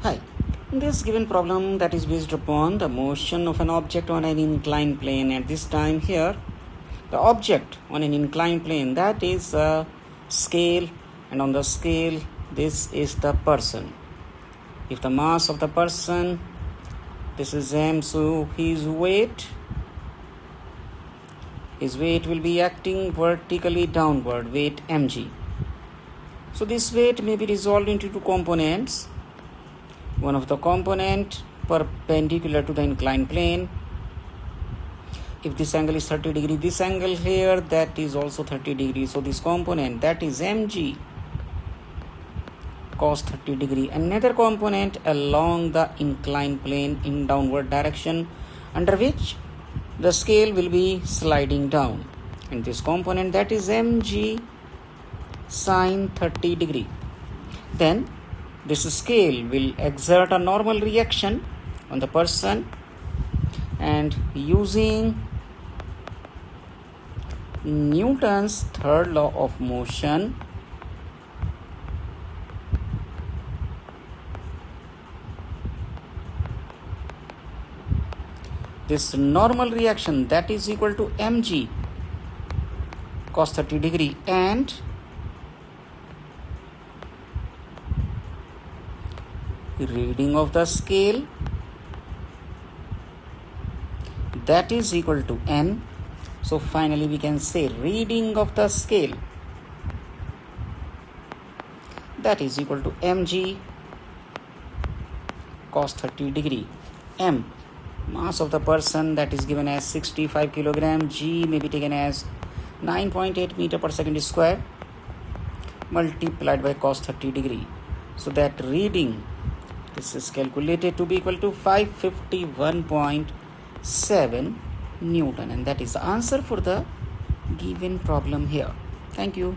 Hi. In this given problem that is based upon the motion of an object on an inclined plane, at this time here the object on an inclined plane, that is a scale, and on the scale this is the person. If the mass of the person, this is m, so his weight will be acting vertically downward, weight mg. So this weight may be resolved into two components. One of the component perpendicular to the inclined plane. If this angle is 30 degree, this angle here, that is also 30 degrees. So this component, that is mg cos 30 degree. Another component along the inclined plane in downward direction, under which the scale will be sliding down. And this component, that is mg sin 30 degree. Then this scale will exert a normal reaction on the person, and using Newton's third law of motion, this normal reaction, that is equal to mg cos 30 degree, and reading of the scale, that is equal to n. So finally we can say reading of the scale, that is equal to mg cos 30 degree. M, mass of the person, that is given as 65 kg. G may be taken as 9.8 meter per second square multiplied by cos 30 degree. So that reading, this is calculated to be equal to 551.7 Newton, and that is the answer for the given problem here. Thank you.